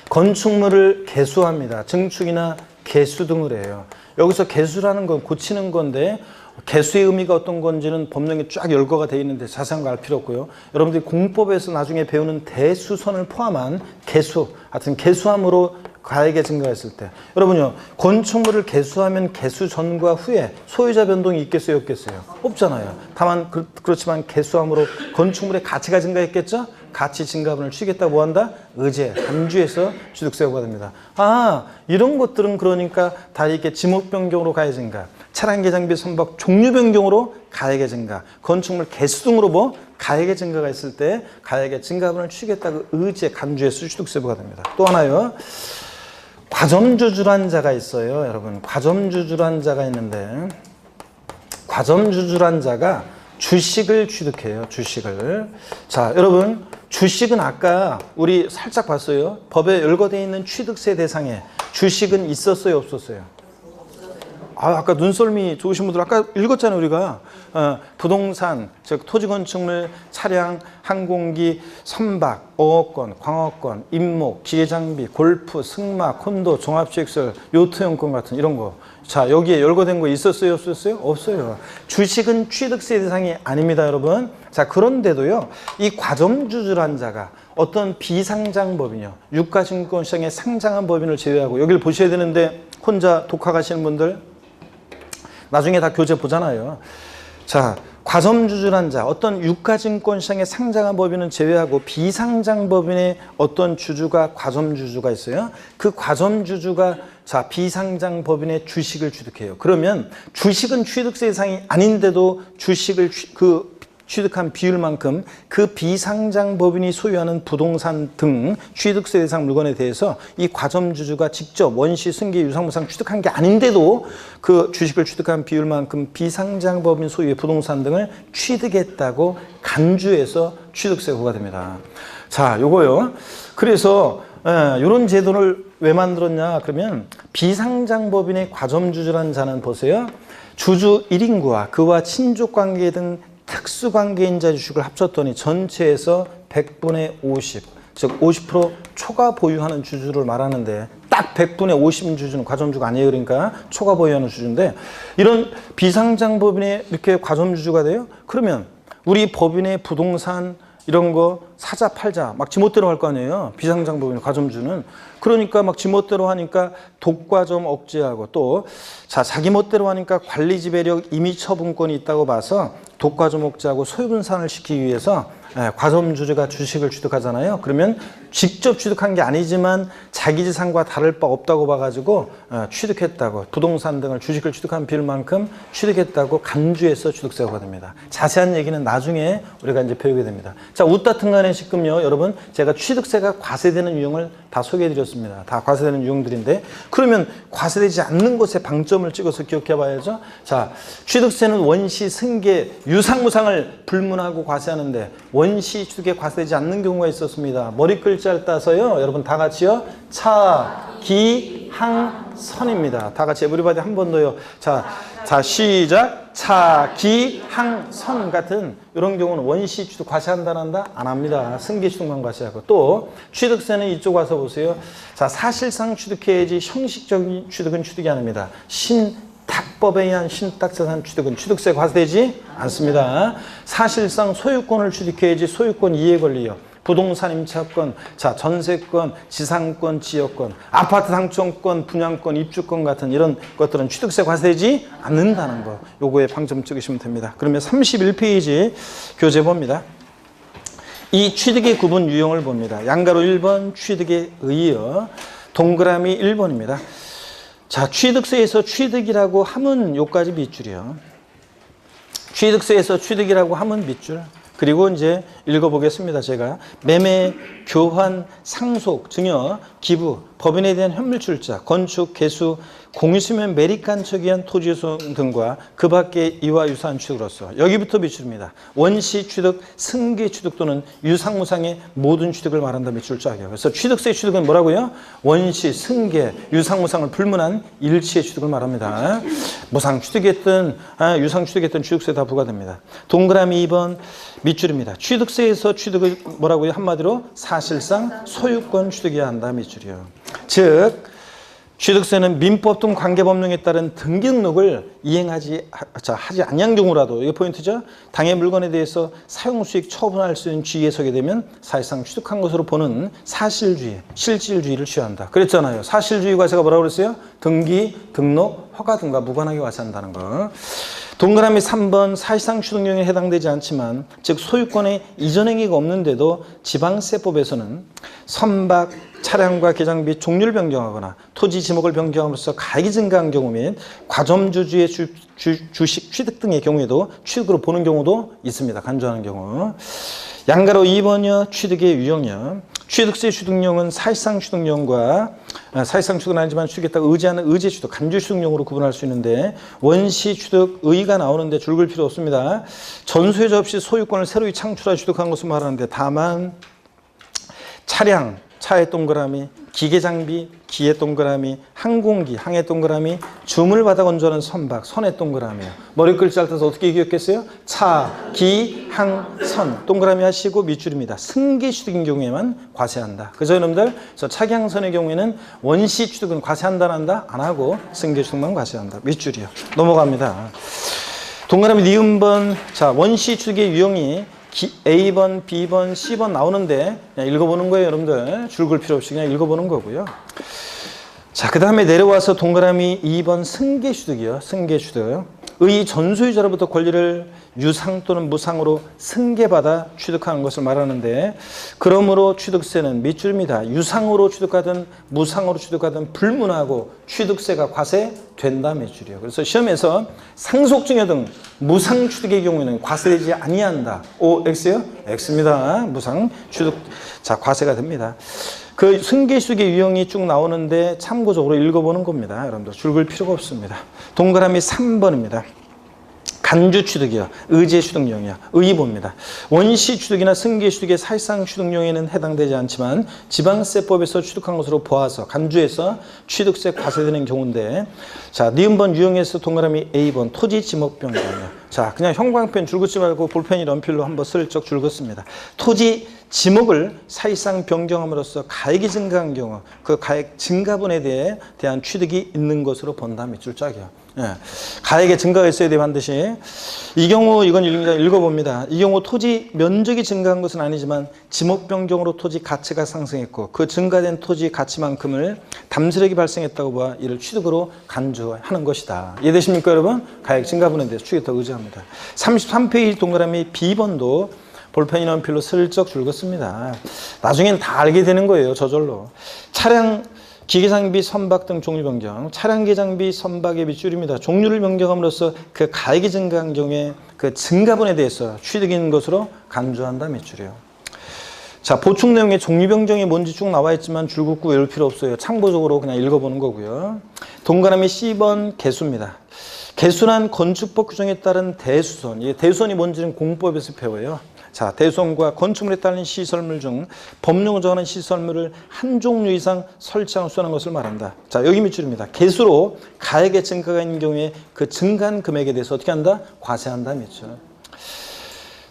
건축물을 개수합니다. 증축이나 개수 등을 해요. 여기서 개수라는 건 고치는 건데 개수의 의미가 어떤 건지는 법령에 쫙 열거가 되어 있는데 자세한 거 알 필요 없고요. 여러분들이 공법에서 나중에 배우는 대수선을 포함한 개수, 하여튼 개수함으로 가액의 증가했을 때 여러분요 건축물을 개수하면 개수 전과 후에 소유자 변동이 있겠어요, 없겠어요? 없잖아요. 다만 그렇지만 개수함으로 건축물의 가치가 증가했겠죠? 가치 증가분을 취하겠다고 뭐한다? 의제, 간주해서 취득세가 됩니다. 아, 이런 것들은 그러니까 다 이렇게 지목 변경으로 가액 증가, 차량계 장비 선박 종류 변경으로 가액의 증가, 건축물 개수 등으로 뭐 가액의 증가가 있을 때 가액의 증가분을 취하겠다고 의제, 간주해서 취득세가 됩니다. 또 하나요. 과점주주란 자가 있어요, 여러분. 과점주주란 자가 있는데 과점주주란 자가 주식을 취득해요. 주식을. 자, 여러분 주식은 아까 우리 살짝 봤어요. 법에 열거되어 있는 취득세 대상에 주식은 있었어요, 없었어요? 아까 눈썰미 좋으신 분들 아까 읽었잖아요, 우리가. 부동산, 즉 토지 건축물, 차량, 항공기, 선박, 어업권, 광업권, 임목, 기계장비, 골프, 승마, 콘도, 종합시설, 요트용권 같은 이런 거. 자, 여기에 열거된 거 있었어요, 없었어요? 없어요. 주식은 취득세 대상이 아닙니다, 여러분. 자, 그런데도요, 이 과점주주란 자가 어떤 비상장법인이요, 유가증권시장에 상장한 법인을 제외하고 여기를 보셔야 되는데 혼자 독학하시는 분들 나중에 다 교재 보잖아요. 자, 과점주주란 자, 어떤 유가증권시장에 상장한 법인은 제외하고 비상장 법인의 어떤 주주가 과점주주가 있어요. 그 과점주주가 자, 비상장 법인의 주식을 취득해요. 그러면 주식은 취득세 대상이 아닌데도 주식을 취득한 비율만큼 그 비상장 법인이 소유하는 부동산 등 취득세 대상 물건에 대해서 이 과점주주가 직접 원시, 승계, 유상무상 취득한 게 아닌데도 그 주식을 취득한 비율만큼 비상장 법인 소유의 부동산 등을 취득했다고 간주해서 취득세가 부과됩니다. 자, 요거요. 그래서 이런 제도를 왜 만들었냐 그러면 비상장 법인의 과점주주라는 자는 보세요. 주주 1인구와 그와 친족관계 등 특수관계인자 주식을 합쳤더니 전체에서 100분의 50, 즉 50% 초과 보유하는 주주를 말하는데 딱 100분의 50 주주는 과점주가 아니에요. 그러니까 초과 보유하는 주주인데 이런 비상장 법인에 이렇게 과점주주가 돼요? 그러면 우리 법인의 부동산 이런 거 사자 팔자 막 지멋대로 할 거 아니에요. 비상장 법인 과점주는. 그러니까 막 지멋대로 하니까 독과점 억제하고 또 자, 자기 멋대로 하니까 관리 지배력 임의 처분권이 있다고 봐서 독과점 억제하고 소유분산을 시키기 위해서 과점주주가 주식을 취득하잖아요. 그러면 직접 취득한 게 아니지만 자기 재산과 다를 바 없다고 봐가지고 취득했다고 부동산 등을 주식을 취득한 비율만큼 취득했다고 간주해서 취득세가 됩니다. 자세한 얘기는 나중에 우리가 이제 배우게 됩니다. 자, 웃다 튼간의 식금요, 여러분 제가 취득세가 과세되는 유형을 다 소개해드렸습니다. 다 과세되는 유형들인데 그러면 과세되지 않는 것에 방점을 찍어서 기억해 봐야죠. 자, 취득세는 원시, 승계, 유상무상을 불문하고 과세하는데 원시 취득에 과세되지 않는 경우가 있었습니다. 머리 글자를 따서요. 여러분 다 같이요. 차, 기, 항, 선입니다. 다 같이 에브리바디 한 번 더요. 자, 시작. 차, 기, 항, 선 같은 이런 경우는 원시 취득 과세한다 한다? 안 합니다. 승계 취득만 과세하고. 또 취득세는 이쪽 와서 보세요. 자, 사실상 취득해야지 형식적인 취득은 취득이 아닙니다. 신탁법에 의한 신탁자산 취득은 취득세 과세되지 않습니다. 사실상 소유권을 취득해야지 소유권 이해 권리요. 부동산 임차권, 자 전세권, 지상권, 지역권, 아파트 상권권, 분양권, 입주권 같은 이런 것들은 취득세 과세되지 않는다는 거. 요거에 방점 찍으시면 됩니다. 그러면 31페이지 교재 봅니다. 이 취득의 구분 유형을 봅니다. 양가로 1번 취득의 의의어, 동그라미 1번입니다. 자, 취득세에서 취득이라고 하면 요까지 밑줄이요. 취득세에서 취득이라고 하면 밑줄. 그리고 이제 읽어보겠습니다. 제가 매매, 교환, 상속, 증여, 기부, 법인에 대한 현물출자, 건축, 개수, 공유수면 매립간척에 의한 토지소 등과 그 밖의 이와 유사한 취득으로서 여기부터 밑줄입니다. 원시 취득, 승계 취득 또는 유상무상의 모든 취득을 말한다 밑줄 짝이에요. 그래서 취득세 취득은 뭐라고요? 원시, 승계, 유상무상을 불문한 일치의 취득을 말합니다. 무상 취득했든 유상 취득했든 취득세 다 부과됩니다. 동그라미 2번 밑줄입니다. 취득세에서 취득을 뭐라고요? 한마디로 사실상 소유권 취득해야 한다 밑줄이요. 즉 취득세는 민법 등 관계법령에 따른 등기 등록을 이행하지 하지 않는 경우라도 이게 포인트죠. 당해 물건에 대해서 사용수익 처분할 수 있는 지위에 서게 되면 사실상 취득한 것으로 보는 사실주의, 실질주의를 취한다. 그랬잖아요. 사실주의 과세가 뭐라고 그랬어요? 등기, 등록, 허가 등과 무관하게 과세한다는 거. 동그라미 3번 사실상 취득령에 해당되지 않지만 즉 소유권의 이전 행위가 없는데도 지방세법에서는 선박, 차량과 개장비 종류를 변경하거나 토지 지목을 변경함으로써 가액이 증가한 경우 및 과점주주의 주식 취득 등의 경우에도 취득으로 보는 경우도 있습니다. 간주하는 경우. 양가로 2번이요. 취득의 유형이요. 취득세 취득령은 사실상 취득령과 사실상 취득은 아니지만 취득했다고 의지하는 의제 취득, 간주 취득령으로 구분할 수 있는데 원시 취득 의의가 나오는데 줄 글 필요 없습니다. 전수요자 없이 소유권을 새로이 창출하여 취득한 것을 말하는데 다만 차량, 차의 동그라미, 기계장비, 기의 동그라미, 항공기, 항의 동그라미, 주문을 받아 건조하는 선박, 선의 동그라미요. 머리 글자를 따서 어떻게 기억했어요? 차, 기, 항, 선 동그라미 하시고 밑줄입니다. 승계 취득인 경우에만 과세한다. 그죠 여러분들? 그래서 차기항선의 경우에는 원시 취득은 과세한다 안 한다? 안 하고 승계 취득만 과세한다. 밑줄이요. 넘어갑니다. 동그라미 니은번. 자, 원시 취득의 유형이 A번, B번, C번 나오는데 그냥 읽어보는 거예요, 여러분들. 줄 글 필요 없이 그냥 읽어보는 거고요. 자, 그 다음에 내려와서 동그라미 2번 승계취득이요. 승계취득. 의 전소유자로부터 권리를 유상 또는 무상으로 승계받아 취득하는 것을 말하는데 그러므로 취득세는 밑줄입니다. 유상으로 취득하든 무상으로 취득하든 불문하고 취득세가 과세된다 밑줄이요. 그래서 시험에서 상속증여 등 무상 취득의 경우에는 과세되지 아니한다. O, X요? X입니다. 무상 취득 자 과세가 됩니다. 그 승계취득의 유형이 쭉 나오는데 참고적으로 읽어보는 겁니다. 여러분들 줄 글 필요가 없습니다. 동그라미 3번입니다. 간주취득이요. 의제취득령이요. 의의보입니다. 원시취득이나 승계취득의 사실상 취득령에는 해당되지 않지만 지방세법에서 취득한 것으로 보아서 간주에서 취득세 과세되는 경우인데 자, 니은번 유형에서 동그라미 A번 토지 지목 변경이요. 자, 그냥 형광펜 줄긋지 말고 볼펜이 연필로 한번 슬쩍 줄긋습니다. 토지 지목을 사실상 변경함으로써 가액이 증가한 경우 그 가액 증가분에 대한 취득이 있는 것으로 본다 밑줄 짝이요. 예. 가액의 증가가 있어야 돼요 반드시. 이 경우 이건 읽어봅니다. 이 경우 토지 면적이 증가한 것은 아니지만 지목 변경으로 토지 가치가 상승했고 그 증가된 토지 가치만큼을 담세력이 발생했다고 봐 이를 취득으로 간주하는 것이다. 이해되십니까 여러분? 가액 증가분에 대해서 취득했다고 의지합니다. 33페이지 동그라미 B번도 볼펜이나 연필로 슬쩍 줄긋습니다. 나중엔 다 알게 되는 거예요. 저절로. 차량, 기계장비, 선박 등 종류 변경. 차량, 기계장비, 선박의 밑줄입니다. 종류를 변경함으로써 그 가액이 증가한 경우에 그 증가분에 대해서 취득인 것으로 간주한다 밑줄이에요. 자, 보충 내용에 종류 변경이 뭔지 쭉 나와 있지만 줄 긋고 외울 필요 없어요. 참고적으로 그냥 읽어보는 거고요. 동그라미 C번 개수입니다. 개순한 건축법 규정에 따른 대수선. 이 대수선이 뭔지는 공법에서 배워요. 자, 대수선과 건축물에 따른 시설물 중 법령을 정하는 시설물을 한 종류 이상 설치하고 수선한 것을 말한다. 자, 여기 밑줄입니다. 개수로 가액의 증가가 있는 경우에 그 증가한 금액에 대해서 어떻게 한다? 과세한다 밑줄.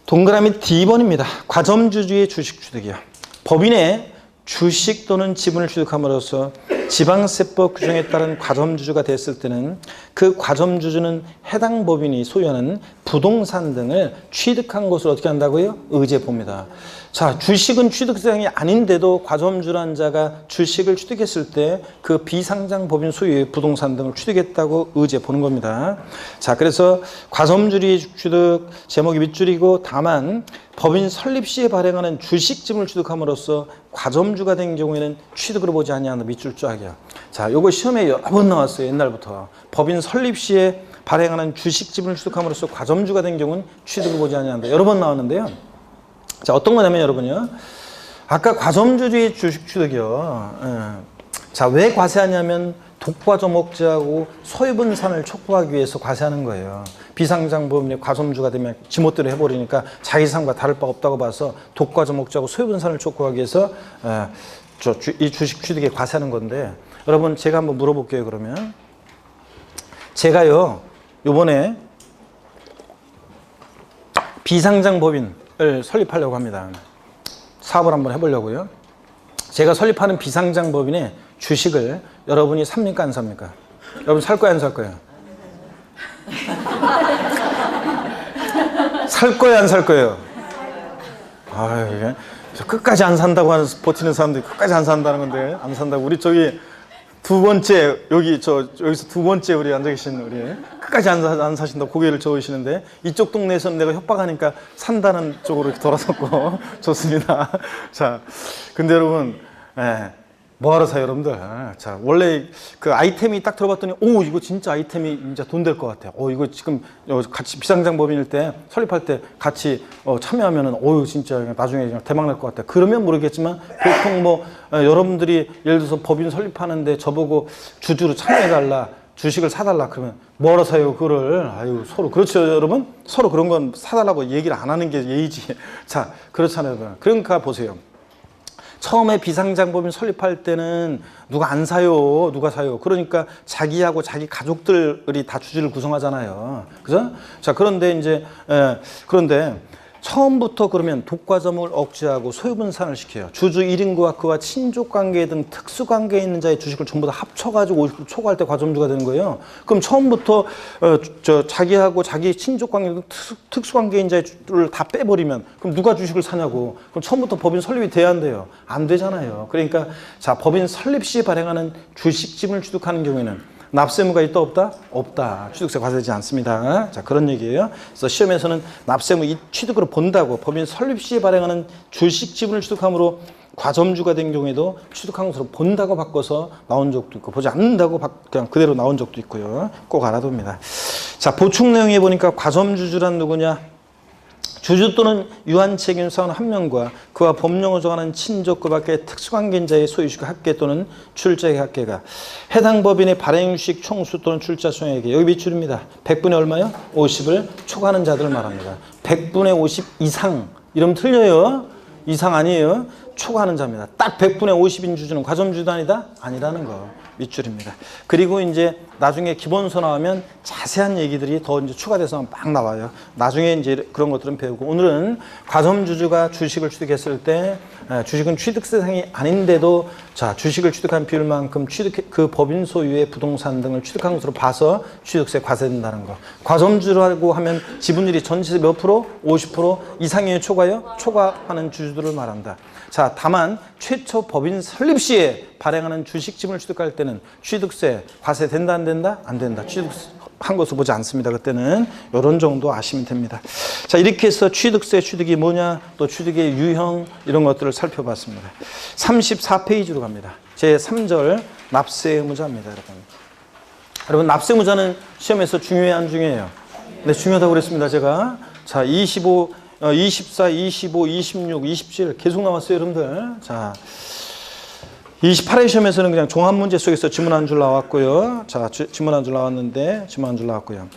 동그라미 D번입니다. 과점주주의 주식 취득이요. 법인의 주식 또는 지분을 취득함으로써 지방세법 규정에 따른 과점주주가 됐을 때는 그 과점주주는 해당 법인이 소유하는 부동산 등을 취득한 것을 어떻게 한다고요? 의제 봅니다. 자, 주식은 취득 대상이 아닌데도 과점주라는 자가 주식을 취득했을 때 그 비상장 법인 소유의 부동산 등을 취득했다고 의제 보는 겁니다. 자, 그래서 과점주의 취득 제목이 밑줄이고 다만 법인 설립 시에 발행하는 주식지분을 취득함으로써 과점주가 된 경우에는 취득으로 보지 아니한다. 밑줄 쫙이야. 자, 요거 시험에 여러 번 나왔어요. 옛날부터. 법인 설립 시에 발행하는 주식지분을 취득함으로써 과점주가 된 경우는 취득을 보지 아니한다. 여러 번 나왔는데요. 자, 어떤 거냐면 여러분요. 아까 과점주의 주식 취득이요. 자, 왜 과세하냐면 독과점 억제하고 소유분산을 촉구하기 위해서 과세하는 거예요. 비상장 법인의 과점주가 되면 지멋대로 해버리니까 자기 삶과 다를 바 없다고 봐서 독과점 억제하고 소유분산을 촉구하기 위해서 이 주식 취득에 과세하는 건데, 여러분 제가 한번 물어볼게요. 그러면 제가요 요번에 비상장 법인을 설립하려고 합니다. 사업을 한번 해보려고요. 제가 설립하는 비상장 법인의 주식을 여러분이 삽니까 안 삽니까? 여러분 살 거야 안 살 거예요? 살 거예요 안 살 거예요? 아유, 끝까지 안 산다고 하는 버티는 사람들이 끝까지 안 산다는 건데 안 산다고. 우리 저기 두 번째 여기서 두 번째 우리 앉아 계신 우리 끝까지 안 사신다고 고개를 저으시는데, 이쪽 동네에서는 내가 협박하니까 산다는 쪽으로 이렇게 돌아섰고 좋습니다. 자, 근데 여러분, 뭐하러 사요 여러분들? 자, 원래 그 아이템이 딱 들어봤더니 오, 이거 진짜 아이템이 진짜 돈 될 것 같아요. 이거 지금 같이 비상장 법인일 때 설립할 때 같이 참여하면은 진짜 나중에 그냥 대박 날 것 같아요. 그러면 모르겠지만 보통 뭐 여러분들이 예를 들어서 법인 설립하는데 저보고 주주로 참여해달라, 주식을 사달라 그러면 뭐하러 사요 그거를? 아유, 서로 그렇죠 여러분? 서로 그런 건 사달라고 얘기를 안 하는 게 예의지. 자, 그렇잖아요 여러분. 그러니까 보세요. 처음에 비상장 법인 설립할 때는 누가 안 사요? 누가 사요? 그러니까 자기하고 자기 가족들이 다 주주를 구성하잖아요. 그죠? 자, 그런데 처음부터 그러면 독과점을 억제하고 소유분산을 시켜요. 주주 1인구와 그와 친족관계 등 특수관계에 있는 자의 주식을 전부 다 합쳐가지고 50% 초과할 때 과점주가 되는 거예요. 그럼 처음부터 자기하고 자기 친족관계 등 특수관계인 자의 주를 다 빼버리면 그럼 누가 주식을 사냐고. 그럼 처음부터 법인 설립이 돼야 안 돼요? 안 되잖아요. 그러니까 자, 법인 설립 시 발행하는 주식지분을 취득하는 경우에는 납세무가 있다 없다? 없다. 취득세 과세되지 않습니다. 자, 그런 얘기예요. 그래서 시험에서는 납세무 이 취득으로 본다고. 법인 설립 시에 발행하는 주식 지분을 취득함으로 과점주가 된 경우에도 취득한 것으로 본다고 바꿔서 나온 적도 있고, 보지 않는다고 그냥 그대로 나온 적도 있고요. 꼭 알아둡니다. 자, 보충 내용에 보니까 과점주주란 누구냐? 주주 또는 유한책임 사원 한 명과 그와 법령을 정하는 친족 그 밖의 특수관계자의 소유주식 합계 또는 출자액 합계가 해당 법인의 발행주식 총수 또는 출자 수령액에, 여기 밑줄입니다. 100분의 얼마요? 50을 초과하는 자들을 말합니다. 100분의 50 이상, 이러면 틀려요. 이상 아니에요. 초과하는 자입니다. 딱 100분의 50인 주주는 과점주도 아니다? 아니라는 거. 밑줄입니다. 그리고 이제 나중에 기본서 나오면 자세한 얘기들이 더 이제 추가돼서 막 나와요. 나중에 이제 그런 것들은 배우고, 오늘은 과점주주가 주식을 취득했을 때 주식은 취득세 대상이 아닌데도 자, 주식을 취득한 비율만큼 그 법인 소유의 부동산 등을 취득한 것으로 봐서 취득세 과세된다는 거. 과점주라고 하면 지분율이 전체 몇 프로? 50% 이상의 초과요? 초과하는 주주들을 말한다. 자, 다만 최초 법인 설립 시에 발행하는 주식 지분을 취득할 때는 취득세 과세된다 안 된다? 안 된다. 취득한 것으로 보지 않습니다. 그때는 이런 정도 아시면 됩니다. 자, 이렇게 해서 취득세 취득이 뭐냐, 또 취득의 유형, 이런 것들을 살펴봤습니다. 34페이지로 갑니다. 제 3절 납세 의무자입니다. 여러분 납세의무자는 시험에서 중요해 안 중요해요? 네, 중요하다고 그랬습니다. 제가. 자, 24, 25, 26, 27 계속 나왔어요, 여러분들. 자, 28회 시험에서는 그냥 종합 문제 속에서 지문 한 줄 나왔고요. 자, 지문 한 줄 나왔는데, 지문 한 줄 나왔고요.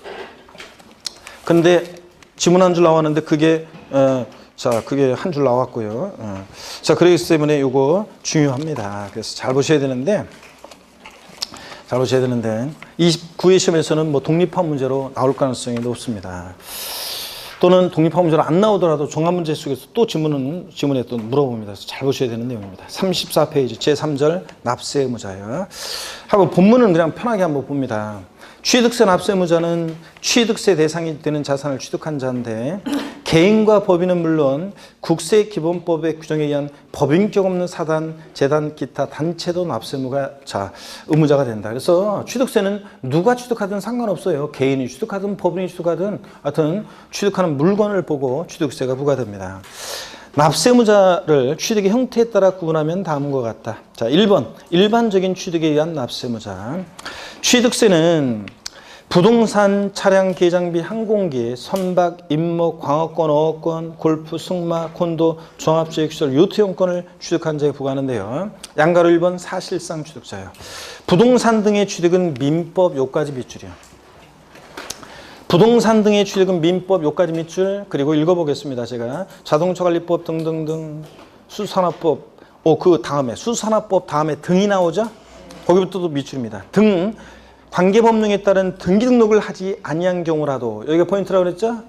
근데 지문 한 줄 나왔는데 그게 그게 한 줄 나왔고요. 자, 그렇기 때문에 요거 중요합니다. 그래서 잘 보셔야 되는데 29회 시험에서는 뭐 독립화 문제로 나올 가능성이 높습니다. 또는 독립화 문제로 안 나오더라도 종합 문제 속에서 또 지문에 또 물어봅니다. 그래서 잘 보셔야 되는 내용입니다. 34페이지 제3절 납세 의무자요. 하고 본문은 그냥 편하게 한번 봅니다. 취득세 납세 의무자는 취득세 대상이 되는 자산을 취득한 자인데 개인과 법인은 물론 국세기본법의 규정에 의한 법인격 없는 사단, 재단, 기타 단체도 납세 의무자가 된다. 그래서 취득세는 누가 취득하든 상관없어요. 개인이 취득하든 법인이 취득하든 하여튼 취득하는 물건을 보고 취득세가 부과됩니다. 납세 의무자를 취득의 형태에 따라 구분하면 다음과 같다. 자, 1번 일반적인 취득에 의한 납세 의무자. 취득세는 부동산, 차량, 기장비, 항공기, 선박, 임목, 광업권, 어업권, 골프, 승마, 콘도, 종합주택시설, 요트용권을 취득한 자에 부과하는데요. 양가로 1번 사실상 취득자예요. 부동산 등의 취득은 민법 요까지 밑줄이요. 부동산 등의 취득은 민법 요까지 밑줄. 그리고 읽어보겠습니다. 제가 자동차관리법 등등등 수산업법 그 다음에 수산업법 다음에 등이 나오죠. 거기부터도 밑줄입니다. 등 관계법령에 따른 등기 등록을 하지 아니한 경우라도 여기가 포인트라고 그랬죠.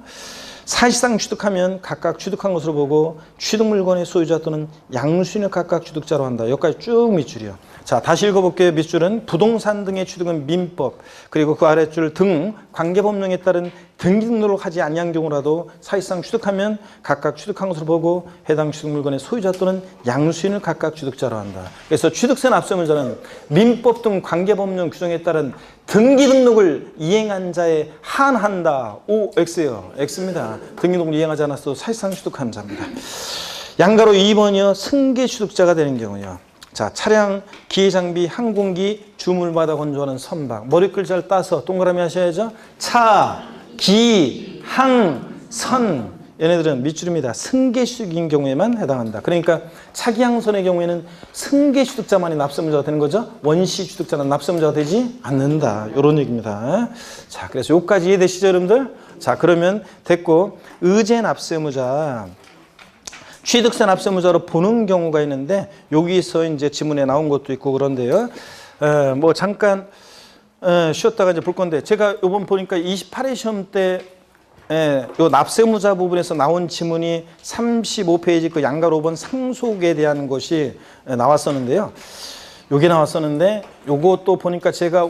사실상 취득하면 각각 취득한 것으로 보고 취득 물건의 소유자 또는 양수인을 각각 취득자로 한다. 여기까지 쭉 밑줄이요. 자, 다시 읽어볼게요. 밑줄은 부동산 등의 취득은 민법, 그리고 그 아랫줄 등 관계법령에 따른 등기 등록을 하지 아니한 경우라도 사실상 취득하면 각각 취득한 것으로 보고 해당 취득 물건의 소유자 또는 양수인을 각각 취득자로 한다. 그래서 취득세 납세 의무자는 민법 등 관계법령 규정에 따른 등기 등록을 이행한 자에 한한다. X예요. X입니다. 등기 등록을 이행하지 않았어도 사실상 취득한 자입니다. 양가로 2번이요. 승계 취득자가 되는 경우요. 자, 차량, 기계장비, 항공기, 주물마다 건조하는 선박. 머리글자를 따서 동그라미 하셔야죠. 차, 기, 항, 선. 얘네들은 밑줄입니다. 승계취득인 경우에만 해당한다. 그러니까 차기항선의 경우에는 승계취득자만이 납세의무자가 되는 거죠. 원시취득자는 납세의무자가 되지 않는다. 이런 얘기입니다. 자, 그래서 여기까지 이해되시죠, 여러분들? 자, 그러면 됐고, 의제 납세의무자. 취득세 납세 의무자로 보는 경우가 있는데 여기서 이제 지문에 나온 것도 있고 그런데요. 뭐 잠깐 쉬었다가 이제 볼 건데 제가 이번 보니까 28회 시험 때 요 납세 의무자 부분에서 나온 지문이 35페이지 그 양가로 5번 상속에 대한 것이 나왔었는데요. 요게 나왔었는데 요것도 보니까 제가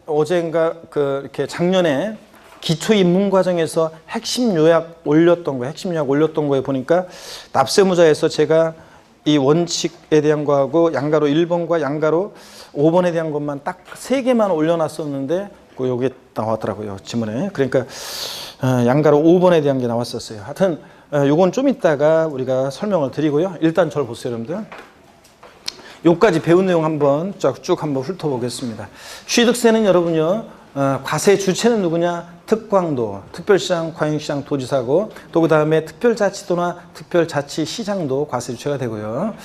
어젠가 이렇게 작년에 기초 입문 과정에서 핵심 요약 올렸던 거에 보니까 납세 의무자에서 제가 이 원칙에 대한 거하고 양가로 1번과 양가로 5번에 대한 것만 딱 3개만 올려놨었는데 여기 나왔더라고요. 지문에. 그러니까 양가로 5번에 대한 게 나왔었어요. 하여튼 요건 좀 이따가 우리가 설명을 드리고요. 일단 저를 보세요, 여러분들. 요까지 배운 내용 한번 쭉 한번 훑어보겠습니다. 취득세는 여러분요. 과세 주체는 누구냐? 특광도, 특별시장, 과잉시장, 도지사고 또 그 다음에 특별자치도나 특별자치시장도 과세 주체가 되고요.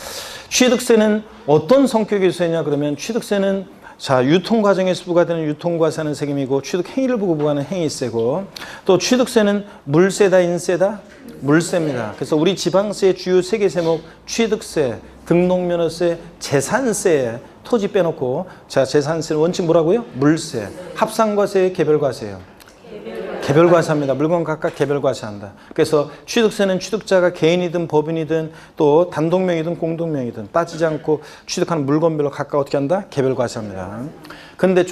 취득세는 어떤 성격의 세냐 그러면 취득세는 자, 유통과정에서 부과되는 유통과세는 세금이고 취득행위를 보고 부과하는 행위세고 또 취득세는 물세다 인세다? 물세입니다. 그래서 우리 지방세의 주요 3개 세목 취득세, 등록면허세, 재산세 토지 빼놓고 자 재산세는 원칙 뭐라고요? 물세, 합산과세, 개별과세예요. 개별과세합니다. 물건 각각 개별과세한다. 그래서 취득세는 취득자가 개인이든 법인이든 또 단독명의든 공동명의든 따지지 않고 취득하는 물건별로 각각 어떻게 한다? 개별과세합니다. 근데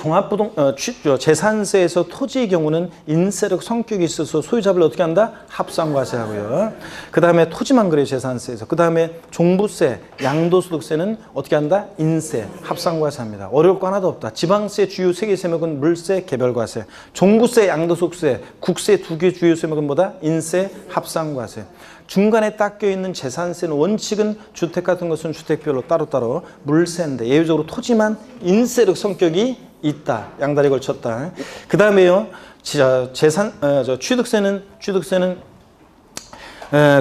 재산세에서 토지의 경우는 인세력 성격이 있어서 소유자별로 어떻게 한다? 합산과세하고요. 그 다음에 토지만 그래요. 재산세에서. 그 다음에 종부세, 양도소득세는 어떻게 한다? 인세, 합산과세합니다. 어려울 거 하나도 없다. 지방세 주요 3개 세목은 물세, 개별과세. 종부세, 양도소득세, 국세 2개 주요 세목은 뭐다? 인세, 합산과세. 중간에 딱 껴있는 재산세는 원칙은 주택 같은 것은 주택별로 따로따로 물세인데 예외적으로 토지만 인세력 성격이 있다. 양다리 걸쳤다. 그 다음에요.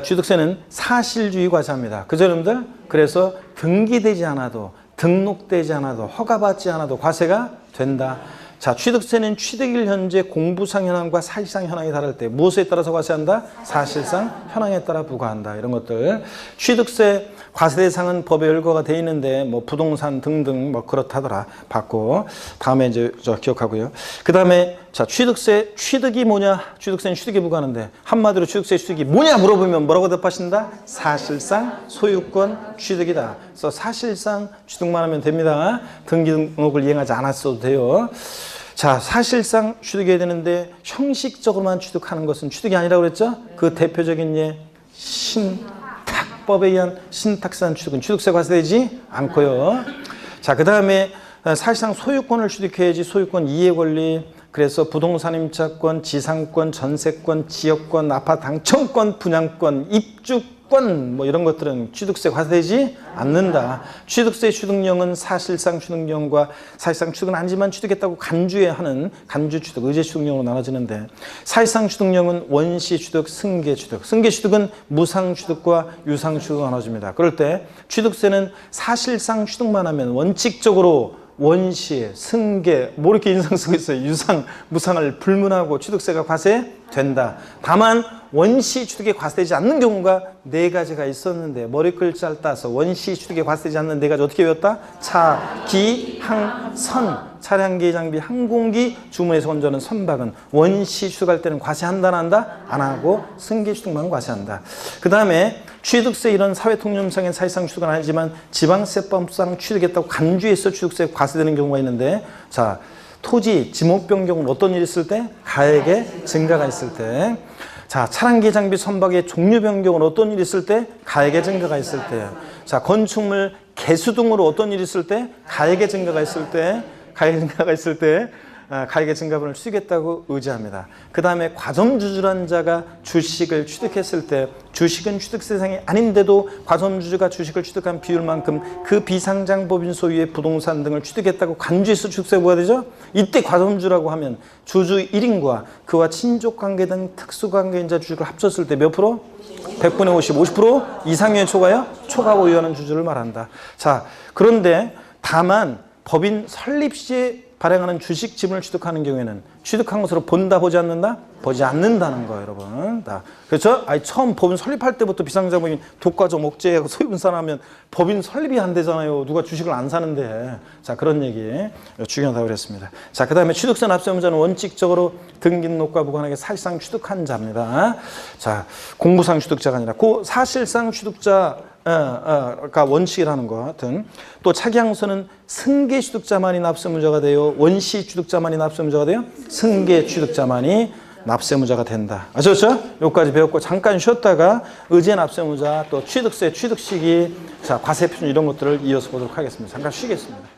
취득세는 사실주의 과세합니다. 그죠, 여러분들? 그래서 등기되지 않아도 등록되지 않아도 허가받지 않아도 과세가 된다. 자, 취득세는 취득일 현재 공부상 현황과 사실상 현황이 다를 때 무엇에 따라서 과세한다? 사실상 현황에 따라 부과한다. 이런 것들. 취득세 과세 대상은 법에 열거가 돼 있는데 뭐 부동산 등등 뭐 그렇다더라. 받고 다음에 이제 저 기억하고요. 그다음에 자, 취득세 취득이 뭐냐? 취득세는 취득에 부과하는데 한마디로 취득세 취득이 뭐냐 물어보면 뭐라고 답하신다? 사실상 소유권 취득이다. 그래서 사실상 취득만 하면 됩니다. 등기등록을 이행하지 않았어도 돼요. 자, 사실상 취득해야 되는데 형식적으로만 취득하는 것은 취득이 아니라고 그랬죠? 그 대표적인 예 신탁법에 의한 신탁산 취득은 취득세 과세되지 않고요. 자, 그 다음에 사실상 소유권을 취득해야지 소유권 이해 권리. 그래서 부동산 임차권, 지상권, 전세권, 지역권, 아파트 당첨권, 분양권, 입주권 뭐 이런 것들은 취득세 과세되지 않는다. 취득세 취득령은 사실상 취득령과 사실상 취득은 아니지만 취득했다고 간주해야 하는 간주 취득, 의제 취득령으로 나눠지는데 사실상 취득령은 원시 취득, 승계 취득. 승계 취득은 무상 취득과 유상 취득으로 나눠집니다. 그럴 때 취득세는 사실상 취득만 하면 원칙적으로 원시, 승계, 뭐 이렇게 인상 쓰고 있어요. 유상, 무상을 불문하고 취득세가 과세된다. 다만 원시 취득에 과세되지 않는 경우가 4가지가 있었는데 머리글자를 따서 원시 취득에 과세되지 않는 4가지 어떻게 외웠다? 차, 기, 항, 선. 차량기, 장비, 항공기, 주문에서 건조하는 선박은 원시 취득할 때는 과세한다, 안 한다? 안 하고 승계 취득만 과세한다. 그 다음에 취득세 이런 사회통념상의 사실상 취득은 아니지만 지방세법상 취득했다고 간주해서 취득세 과세되는 경우가 있는데 자, 토지, 지목 변경은 어떤 일이 있을 때? 가액의 증가가 있을 때. 자, 차량기, 장비, 선박의 종류 변경은 어떤 일이 있을 때? 가액의 증가가 있을 때. 자, 건축물 개수 등으로 어떤 일이 있을 때? 가액의 증가가 있을 때. 가액의 증가가 있을 때 가액의 증가분을 취득했다고 의지합니다. 그 다음에 과점주주란 자가 주식을 취득했을 때 주식은 취득세 대상이 아닌데도 과점주주가 주식을 취득한 비율만큼 그 비상장법인 소유의 부동산 등을 취득했다고 간주해서 취득세가 부과되죠. 이때 과점주라고 하면 주주 1인과 그와 친족관계 등 특수관계인자 주식을 합쳤을 때 몇 프로? 100분의 50, 50% 이상의 초과요? 초과 보유하는 주주를 말한다. 자, 그런데 다만 법인 설립 시에 발행하는 주식 지분을 취득하는 경우에는 취득한 것으로 본다, 보지 않는다? 보지 않는다는 거예요, 여러분. 그렇죠? 아니, 처음 법인 설립할 때부터 비상장법인 독과점 억제하고 소유분산하면 법인 설립이 안 되잖아요. 누가 주식을 안 사는데. 자, 그런 얘기 중요하다고 그랬습니다. 자, 그 다음에 취득세 납세의무자는 원칙적으로 등기등록과 무관하게 사실상 취득한 자입니다. 자, 공부상 취득자가 아니라 그 사실상 취득자 가 원칙이라는 것 같은. 또 차기항소는 승계 취득자만이 납세의무자가 돼요? 원시 취득자만이 납세의무자가 돼요? 승계 취득자만이 납세의무자가 된다. 아셨죠? 여기까지 배웠고 잠깐 쉬었다가 의제 납세의무자 또 취득세 취득 시기 자 과세 표준 이런 것들을 이어서 보도록 하겠습니다. 잠깐 쉬겠습니다.